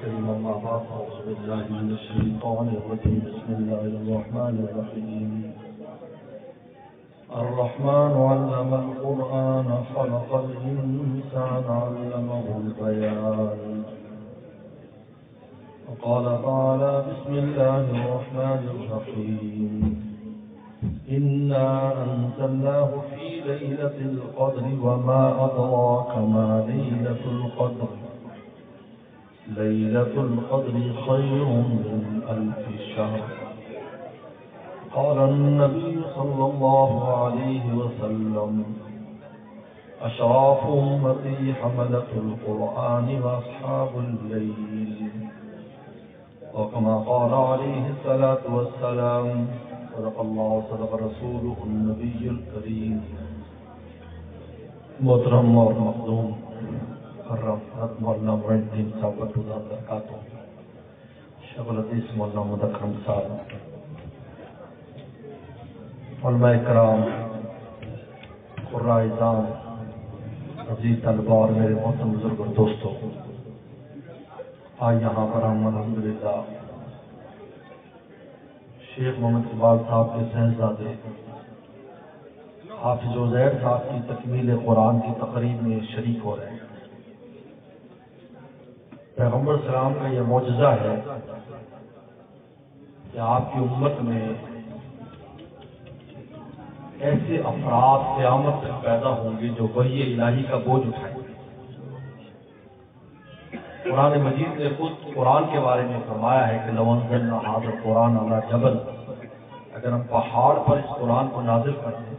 الكريم أما بعد أعوذ بالله من الشيطان الرجيم بسم الله الرحمن الرحيم الرحمن علم القرآن خلق الإنسان علمه البيان وقال تعالى بسم الله الرحمن الرحيم إنا أنزلناه في ليلة القدر وما أدراك ما ليلة القدر ليلة القدر خير من 1000 شهر قال النبي صلى الله عليه وسلم أشراف أمتي حملة القرآن وأصحاب الليل وكما قال عليه الصلاة والسلام صدق الله صدق رسوله النبي الكريم محترم اور مخدوم حضرت مولانا معین الدین صاحب کا خدا برکاتہ شیخ الحدیث مولانا مدکرم صاحب علماء کرام قراء اعظام عزیز طلباء اور میرے محترم بزرگ اور دوستوں آج یہاں پر ہم الحمدللہ شیخ محمد اقبال صاحب کے صاحبزادے حافظ عزیر صاحب کی تکمیل قرآن کی تقریب میں شریک ہو رہے ہیں۔ پیغمبر سلام کا یہ معجزہ ہے کہ آپ کی امت میں ایسے افراد قیامت تک پیدا ہوں گے جو وحی الہی کا بوجھ اٹھائیں گے۔ قرآن مجید نے خود قرآن کے بارے میں فرمایا ہے کہ لو انزلنا ھذا القرآن علی جبل، اگر ہم پہاڑ پر اس قرآن کو نازل کر دیں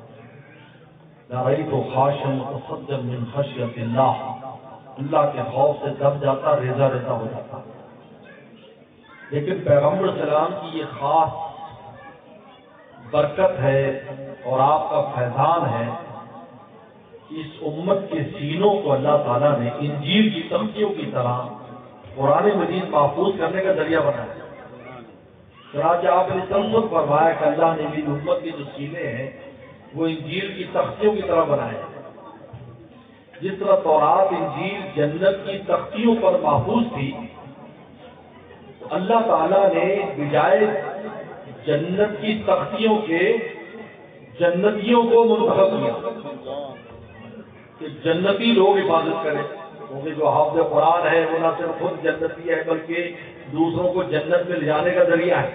لرأیت خاشعا متصدعا من خشیۃ اللہ، اللہ کے خوف سے دب جاتا، ریزہ ریزہ ہو جاتا۔ لیکن پیغمبر سلام کی یہ خاص برکت ہے اور آپ کا فیضان ہے کہ اس امت کے سینوں کو اللہ تعالیٰ نے انجیل کی تختیوں کی طرح قرآن مجید محفوظ کرنے کا ذریعہ بنایا۔ چنانچہ آپ نے تنصت فرمایا کہ اللہ نے میری امت کے جو سینے ہیں وہ انجیل کی تختیوں کی طرح بنائے۔ جس طرح تورات انجیل جنت کی تختیوں پر محفوظ تھی، اللہ تعالیٰ نے بجائے جنت کی تختیوں کے جنتیوں کو منتخب کیا کہ جنتی لوگ حفاظت کریں، کیونکہ جو حافظ قرآن ہے وہ نہ صرف خود جنتی ہے بلکہ دوسروں کو جنت میں لے جانے کا ذریعہ ہے۔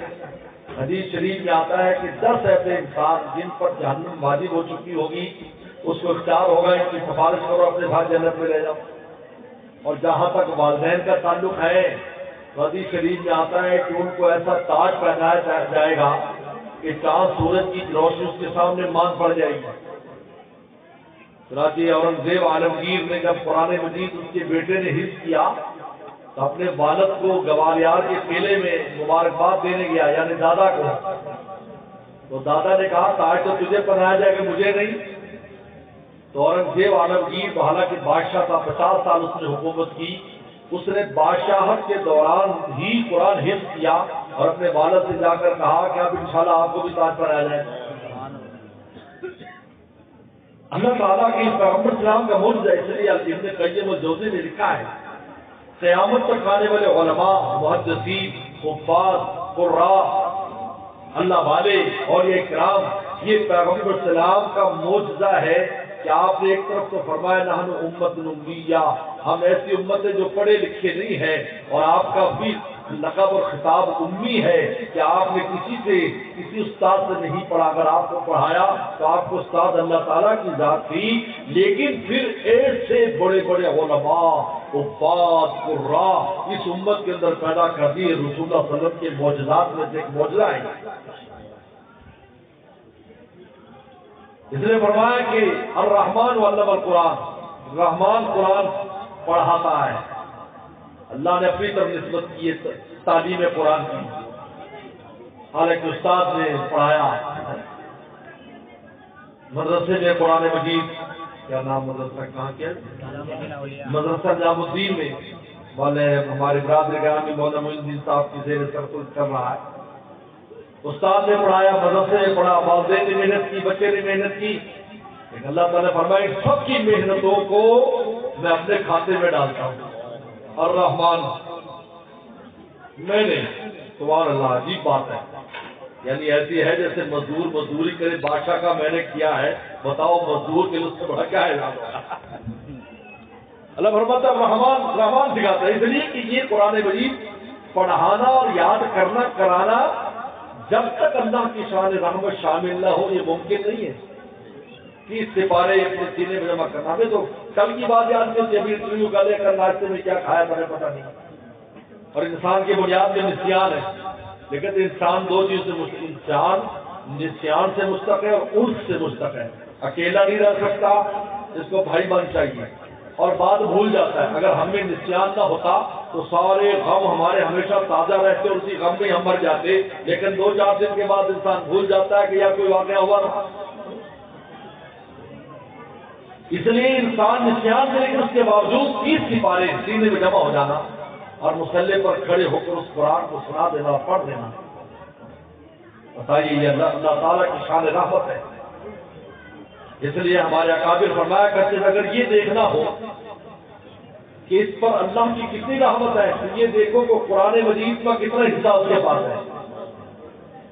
حدیث شریف میں آتا ہے کہ 10 ایسے انسان جن پر جہنم واجب ہو چکی ہوگی اس کو اختیار ہوگا ان کی سفارش کرو اپنے ساتھ جنت میں لے جاؤ۔ اور جہاں تک والدین کا تعلق ہے تو حدیث شریف میں آتا ہے کہ ان کو ایسا تاج پہنایا جائے گا کہ چاند سورج کی روشنی اس کے سامنے مان پڑ جائے گی۔ چنانچہ اورنگزیب عالمگیر نے جب قرآن مجید اس کے بیٹے نے حفظ کیا تو اپنے والد کو گوالیار کے قلعے میں مبارکباد دینے گیا، یعنی دادا کو، تو دادا نے کہا تاج تو تجھے پہنایا جائے کہ مجھے نہیں۔ تو اورنگزیب عالمگیر حالانکہ بادشاہ تھا، 50 سال اس نے حکومت کی، اس نے بادشاہت کے دوران ہی قرآن حفظ کیا اور اپنے والد سے جا کر کہا کہ اب انشاءاللہ آپ کو بھی تاج پہنایا جائے۔ اللہ تعالیٰ کے اس پیغمبر اسلام کا معجزہ، اس لیے ابن قیم الجوزی نے لکھا ہے قیامت تک آنے والے علماء، محدثین، حفاظ، قراء، اللہ والے اور یہ کرام، یہ پیغمبر اسلام کا معجزہ ہے کہ آپ نے ایک طرف تو فرمایا نحن امت امیہ، ہم ایسی امت ہے جو پڑھے لکھے نہیں ہے، اور آپ کا بھی لقب اور خطاب امی ہے کہ آپ نے کسی استاد سے نہیں پڑھا، اگر آپ کو پڑھایا تو آپ کو استاد اللہ تعالیٰ کی ذات تھی۔ لیکن پھر ایسے بڑے بڑے علماء، حفاظ، قراء اس امت کے اندر پیدا کر دیے، رسول اللہ صلی اللہ علیہ وسلم کے معجزات میں سے ایک معجزہ ہے۔ اس نے فرمایا کہ الرحمن علم القرآن، رحمان قرآن پڑھاتا ہے۔ اللہ نے اپنی طرف نسبت کی تعلیم قرآن کی، حالانکہ استاد نے پڑھایا۔ مدرسے میں قرآن مجید، کیا نام مدرسہ کہاں کیا؟ مدرسہ نظام الدین میں والے ہمارے برادر گرامی مولانا معین الدین صاحب کی زیر سرپرست کر رہا ہے۔ استاد نے پڑھایا، مدرسے نے پڑھا، والدین نے محنت کی، بچے نے محنت کی، لیکن اللہ تعالیٰ نے فرمایا سب کی محنتوں کو میں اپنے کھاتے میں ڈالتا ہوں۔ الرحمن نہیں سبحان اللہ عجیب بات ہے، یعنی ایسی ہے جیسے مزدور مزدوری کرے، بادشاہ کا میں نے کیا ہے، بتاؤ مزدور کے لیے اس سے بڑا کیا ہے؟ اللہ فرماتا ہے رحمان سکھاتا ہے، اس لیے کہ یہ قرآن مجید پڑھانا اور یاد کرنا کرانا جب تک اللہ کی شان رحمت شامل نہ ہو یہ ممکن نہیں ہے کہ سپارے اپنے سینے میں جمع کرنا۔ ہمیں تو کل کی بات یاد کرتی ابھی انٹرویو کا لے کر ناشتے میں کیا کھایا مجھے پتہ نہیں، اور انسان کی بنیاد میں نسیان ہے، لیکن انسان دو چیز سے انسان نسیان سے مستق ہے اور انس سے مستق ہے، اکیلا نہیں رہ سکتا، اس کو بھائی بن چاہیے، اور بات بھول جاتا ہے۔ اگر ہمیں نسیان نہ ہوتا تو سارے غم ہمارے ہمیشہ تازہ رہتے اور اسی غم میں ہم مر جاتے، لیکن 2-4 دن کے بعد انسان بھول جاتا ہے کہ یا کوئی واقعہ ہوا تھا۔ اس لیے انسان نسیان سے، لیکن اس کے باوجود 30 سپارے سینے میں جمع ہو جانا اور مصلی پر کھڑے ہو کر اس قرآن کو سنا دینا اور پڑھ دینا، بتائیے یہ اللہ تعالیٰ کی شان رحمت ہے۔ اس لیے ہمارے اکابر فرمایا کرتے ہیں اگر یہ دیکھنا ہو کہ اس پر اللہ کی کتنی رحمت ہے تو یہ دیکھو کہ قرآن مجید کا کتنا حصہ اس کے پاس ہے۔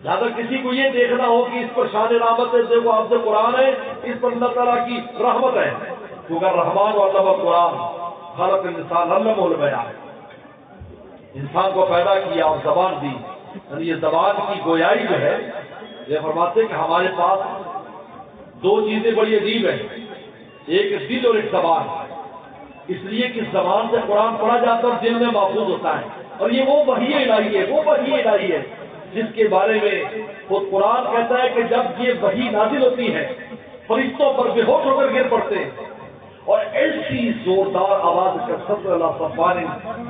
اگر کسی کو یہ دیکھنا ہو کہ اس پر شان رحمت ہے، دیکھو آپ سے قرآن ہے، اس پر اللہ تعالیٰ کی رحمت ہے، کیونکہ رحمان و علم القرآن خلق الانسان علمہ البیان، انسان کو پیدا کیا اور زبان دی، یعنی یہ زبان کی گویائی جو ہے، یہ فرماتے ہیں کہ ہمارے پاس 2 چیزیں بڑی عجیب ہیں، ایک دل اور ایک زبان، اس لیے کہ زبان سے قرآن پڑھا جاتا ہے اور دل میں محفوظ ہوتا ہے، اور یہ وہ وحی الہی ہے، وہ وحی الہی ہے جس کے بارے میں خود قرآن کہتا ہے کہ جب یہ وحی نازل ہوتی ہے فرشتوں پر بے ہوش ہو کر گر پڑتے ہیں، اور ایسی زوردار آواز کا صدر اللہ صفان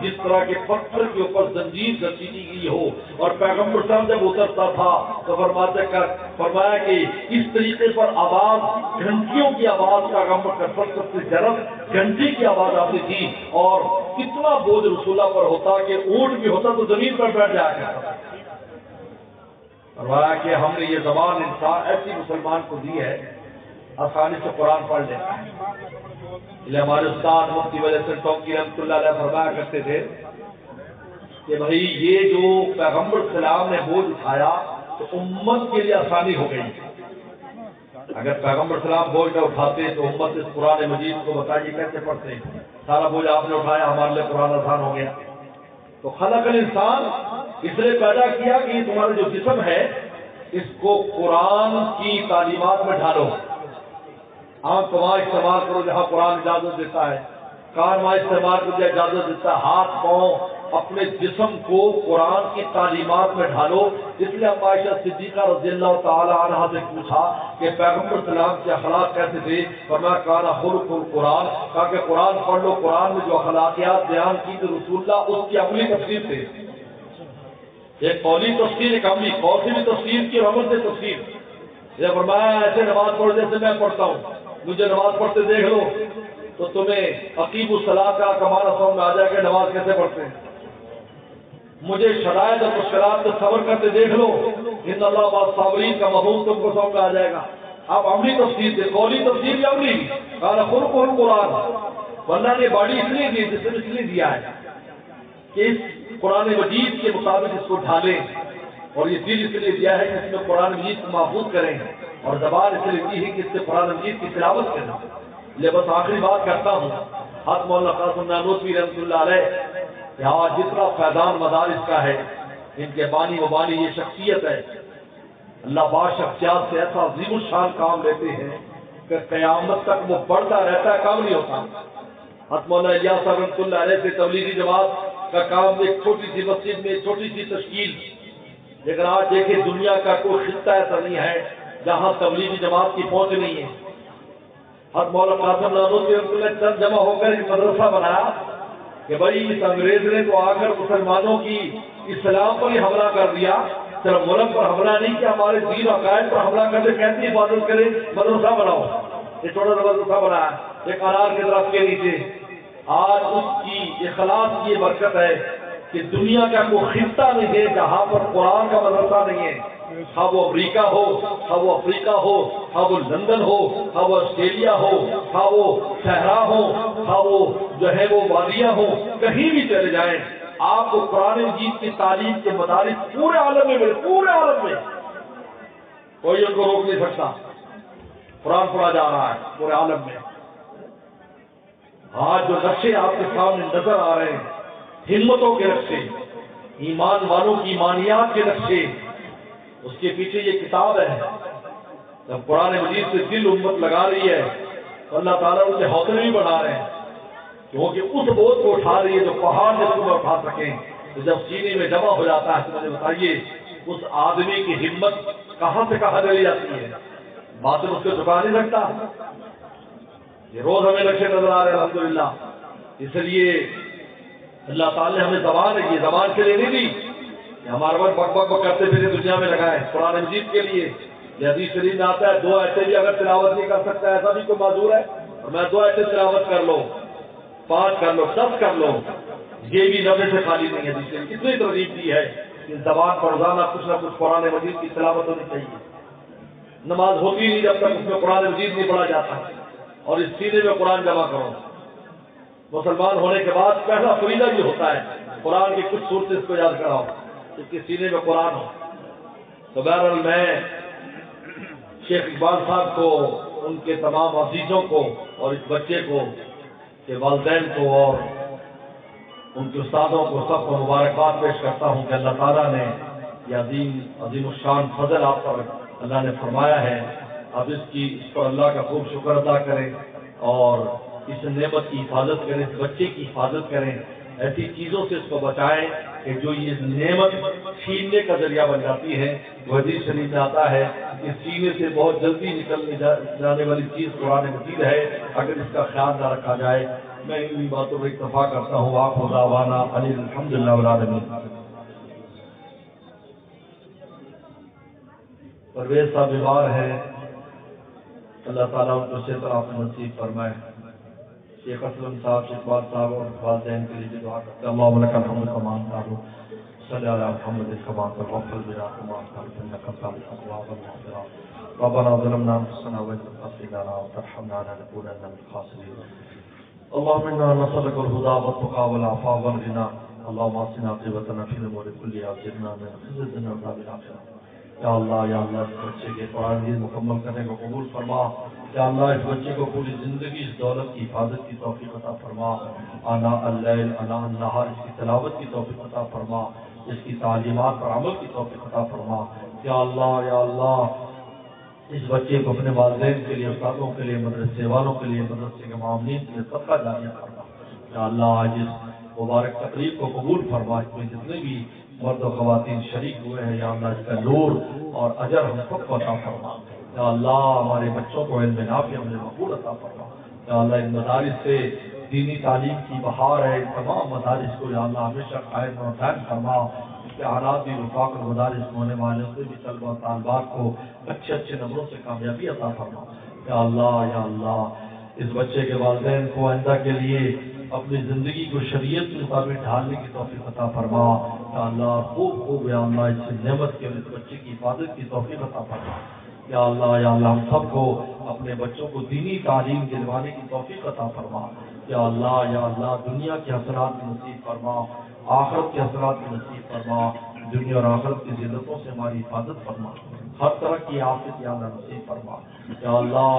جس طرح کے پتھر کے اوپر زنجیر گسیٹی گئی ہو، اور پیغمبر صاحب جب اترتا تھا تو فرمایا کہ اس طریقے پر آواز گھنٹیوں کی آواز پیغمبر کا سب سے جرف گھنٹی کی آواز آتی تھی، اور اتنا بوجھ رسول اللہ پر ہوتا کہ اونٹ بھی ہوتا تو زمین پر بیٹھ جایا کرتا۔ فرمایا کہ ہم نے یہ زبان انسان ایسی مسلمان کو دی ہے آسانی سے قرآن پڑھ لیتا ہے۔ یہ ہمارے استاد مفتی ولی حسن ٹونکی رحمۃ اللہ علیہ فرمایا کرتے تھے کہ بھائی یہ جو پیغمبر السلام نے بوجھ اٹھایا تو امت کے لیے آسانی ہو گئی، اگر پیغمبر السلام بوجھ نہ اٹھاتے تو امت اس قرآن مجید کو بتائیے کیسے پڑھتے، سارا بوجھ آپ نے اٹھایا، ہمارے لیے قرآن آسان ہو گیا۔ تو خلق الانسان اس لیے پیدا کیا کہ تمہارا جو جسم ہے اس کو قرآن کی تعلیمات میں ڈھالو، آنکھ وہاں استعمال کرو جہاں قرآن اجازت دیتا ہے، کان وہاں استعمال کرو جہاں اجازت دیتا ہے، ہاتھ پاؤں اپنے جسم کو قرآن کی تعلیمات میں ڈھالو۔ اس لیے عائشہ صدیقہ رضی اللہ تعالی عنہا سے پوچھا کہ پیغمبر السلام کے اخلاق کیسے تھے، فرمایا کانا خلق القرآن، کہا کہ قرآن پڑھ لو، قرآن میں جو اخلاقیات بیان کی تو رسول اللہ اس کی عملی تفسیر تھے، ایک قولی تفسیر ایک عملی، قول سے بھی تفسیر کی اور عمل سے تفسیر۔ یہ فرمایا ایسے نماز پڑھو جیسے میں پڑھتا ہوں، مجھے نماز پڑھتے دیکھ لو تو تمہیں عقیب الصلاۃ کا کمال سمجھ میں آ جائے کہ نماز کیسے پڑھتے ہیں، مجھے شرائط اور مشکلات سے صبر کرتے دیکھ لو، ان اللہ صابرین کا مفہوم تم کو سمجھ میں آ جائے گا۔ آپ عملی تفسیر دے، قولی تفسیر یا عملی، کہا خلق القرآن، اللہ نے باڈی اس لیے دی، جسم اس لیے دیا ہے کہ اس قرآن مجید کے مطابق اس کو ڈھالیں، اور یہ دل اس لیے دیا ہے کہ اس میں قرآن مجید کو محفوظ کریں، اور زبان اس لیے دی ہے کہ اس سے قرآن مجید کی تلاوت کریں۔ یہ بس آخری بات کرتا ہوں، حضرت مولانا قاسم نانوتوی رحمۃ اللہ علیہ یہاں جتنا فیضان مدارس کا ہے، ان کے بانی و بانی یہ شخصیت ہے، اللہ با شخصیات سے ایسا عظیم الشان کام لیتے ہیں کہ قیامت تک وہ بڑھتا رہتا ہے، کام نہیں ہوتا۔ حضرت مولانا الیاس صاحب رحمۃ اللہ علیہ سے تبلیغی جماعت کا کام ایک چھوٹی سی مسجد میں چھوٹی سی تشکیل، لیکن آج دیکھیں دنیا کا کوئی خطہ ایسا نہیں ہے جہاں تبلیغی جماعت کی پہنچ نہیں ہے۔ حضرت مولانا قاسم نانوتوی رحمۃ اللہ علیہ چند جمع ہو کر ایک مدرسہ بنایا کہ بھائی اس انگریز نے تو آ کر مسلمانوں کی اسلام پر ہی حملہ کر دیا، صرف ملک پر حملہ نہیں کیا، ہمارے دین و عقائد پر حملہ کر کے کیسی حفاظت کرے، مدرسہ بناؤ۔ یہ چھوٹا سا مدرسہ بنایا ایک انار کے درخت کے نیچے، آج اس کی اخلاص کی یہ برکت ہے کہ دنیا کا کوئی خطہ نہیں ہے جہاں پر قرآن کا مدرسہ نہیں ہے، ہاں وہ امریکہ ہو، ہاں وہ افریقہ ہو، ہاں وہ لندن ہو، ہاں وہ آسٹریلیا ہو، ہاں وہ صحرا ہو، ہاں وہ جو ہے وہ وادیاں ہو، کہیں بھی چلے جائیں آپ کو قرآن مجید کی تعلیم کے مدارس پورے عالم میں ملے، پورے عالم میں کوئی ان کو روک نہیں سکتا۔ قرآن پڑھا جا رہا ہے پورے عالم میں۔ آج جو نقشے آپ کے سامنے نظر آ رہے ہیں، ہمتوں کے نقشے، ایمان والوں کی ایمانیات کے نقشے، اس کے پیچھے یہ کتاب ہے۔ جب قرآن مجید سے دل امت لگا رہی ہے تو اللہ تعالیٰ اسے حوصلے بھی بڑھا رہے ہیں، کیونکہ اس بوجھ کو اٹھا رہی ہے جو پہاڑ سے صبح اٹھا سکیں۔ تو جب سینے میں جمع ہو جاتا ہے تو مجھے بتائیے اس آدمی کی ہمت کہاں سے کہاں چلی جاتی ہے؟ باطل اس کو جھکا نہیں سکتا۔ یہ روز ہمیں نقشے نظر آ رہے ہیں الحمدللہ۔ اس لیے اللہ تعالیٰ نے ہمیں زبان ہے، یہ زبان کے لیے نہیں دی کہ ہمارے بک بک بک کرتے پھر دنیا میں لگائے، قرآن مجید کے لیے۔ یہ حدیث شریف میں آتا ہے 2 ایسے بھی اگر تلاوت نہیں کر سکتا ایسا بھی کوئی معذور ہے، اور میں 2 ایسے تلاوت کر لو، 5 کر لو، 10 کر لو، یہ بھی نفع سے خالی نہیں ہے۔ حدیث شریف اتنی ترغیب دی ہے کہ زبان پر روزانہ کچھ نہ کچھ قرآن مجید کی تلاوت ہونی چاہیے۔ نماز ہوتی نہیں جب تک اس میں قرآن مجید نہیں پڑھا جاتا، اور اس سینے میں قرآن جمع کرو۔ مسلمان ہونے کے بعد پہلا فریضہ یہ ہوتا ہے قرآن کی کچھ صورتیں اس کو یاد کراؤ، اس کے سینے میں قرآن ہو۔ تو بہرحال میں شیخ اقبال صاحب کو، ان کے تمام عزیزوں کو، اور اس بچے کو، کے والدین کو، اور ان کے استادوں کو، سب کو مبارکباد پیش کرتا ہوں کہ اللہ تعالیٰ نے یہ عظیم الشان فضل آپ پر اللہ نے فرمایا ہے۔ اب اس پر اللہ کا خوب شکر ادا کریں اور اس نعمت کی حفاظت کریں، اس بچے کی حفاظت کریں، ایسی چیزوں سے اس کو بچائیں کہ جو یہ نعمت چھیننے کا ذریعہ بن جاتی ہے۔ وہ حدیث شریف میں آتا ہے کہ سینے سے بہت جلدی نکلنے جانے والی چیز قرآن مجید ہے، اگر اس کا خیال نہ رکھا جائے۔ میں ان باتوں پر اکتفا کرتا ہوں۔ آپ خداوانا علی الحمدللہ رب العالمین۔ پرویز صاحب بیمار ہے، اللہ تعالیٰ ان کو صحت عافیت نصیب فرمائے۔ شیخ اسلم صاحب، شیخ اقبال صاحب اور والدین کے لیے دعا کرتے ہیں۔ اللہم لک الحمد کما انت صلی علی محمد کما تغفل بنا کما تعرف انک خالق الابواب المغفرہ ربنا ظلمنا انفسنا وان لم تغفر لنا وترحمنا لنكونن من الخاسرین۔ اللهم انا نسألك الهدى والتقى والعفاف والغنى اللهم اعطنا عاقبتنا في الامور كلها واجرنا من خزي الدنيا وعذاب الاخرة۔ یا اللہ اس بچے کے قرآن مجید مکمل کرنے کو قبول فرما۔ یا اللہ اس بچے کو پوری زندگی اس دولت کی حفاظت کی توفیق عطا فرما۔ آنا اللیل آنا النہار اس کی تلاوت کی توفیق عطا فرما، اس کی تعلیمات پر عمل کی توفیق عطا فرما۔ یا اللہ اس بچے کو اپنے والدین کے لیے، استادوں کے لیے، مدرسے والوں کے لیے، مدرسے کے معاملین کے لیے صدقہ جاریہ فرما۔ یا اللہ آج اس مبارک تقریب کو قبول فرما، اس میں جتنے بھی مرد و خواتین شریک ہوئے ہیں یا اللہ اس کا نور اور اجر ہم سب کو عطا فرما۔ یا اللہ ہمارے بچوں کو علم نافع عمل مقبول عطا فرما۔ یا اللہ ان مدارس سے دینی تعلیم کی بہار ہے، ان تمام مدارس کو یا اللہ ہمیشہ قائم اور دائم فرما۔ اس کے حالات بھی رفاق المدارس میں ہونے والے سے بھی طلبہ طالبات کو اچھے نمبروں سے کامیابی عطا فرما۔ یا اللہ اس بچے کے والدین کو آئندہ کے لیے اپنی زندگی کو شریعت کے مطابق ڈھالنے کی توفیق عطا فرما۔ یا اللہ خوب یا اللہ اس نعمت کے اس بچے کی حفاظت کی توفیق عطا فرما۔ یا اللہ ہم سب کو اپنے بچوں کو دینی تعلیم دلوانے کی توفیق عطا فرما۔ یا اللہ دنیا کے حسنات کی نصیب فرما، آخرت کے حسنات کی نصیب فرما، دنیا اور آخرت کی ذلتوں سے ہماری حفاظت فرما، ہر طرح کی عافیت یا اللہ نصیب فرما۔ یا اللہ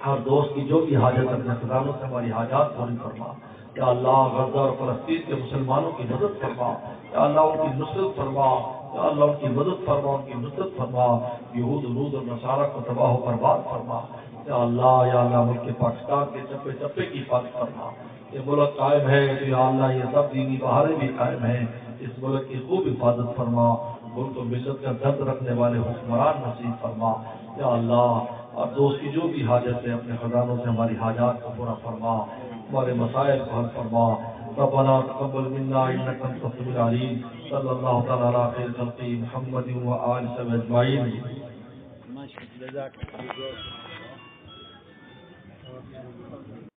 ہر دوست کی جو بھی حاجت اپنے خزانوں سے ہماری حاجات پوری فرما۔ یا اللہ غزہ اور فلسطین کے مسلمانوں کی مدد فرما۔ یا اللہ ان کی نصرت فرما۔ یا اللہ ان کی مدد فرما، ان کی نصرت فرما، یہود اور نصارہ کو تباہ و برباد فرما۔ یا اللہ ملک پاکستان کے چپے چپے کی حفاظت فرما۔ یہ ملک قائم ہے تو یا اللہ یہ سب دینی بہاریں بھی قائم ہیں، اس ملک کی خوب حفاظت فرما، ملک و ملت کا درد رکھنے والے حکمران نصیب فرما۔ یا اللہ اور دوست کی جو بھی حاجت ہے اپنے خزانوں سے ہماری حاجات کو پورا فرما، ہمارے مسائل کو حل فرما۔ ربنا تقبل منا انك انت السميع العليم صلى الله تعالى على خير خلقه محمد وآله وصحبه اجمعين۔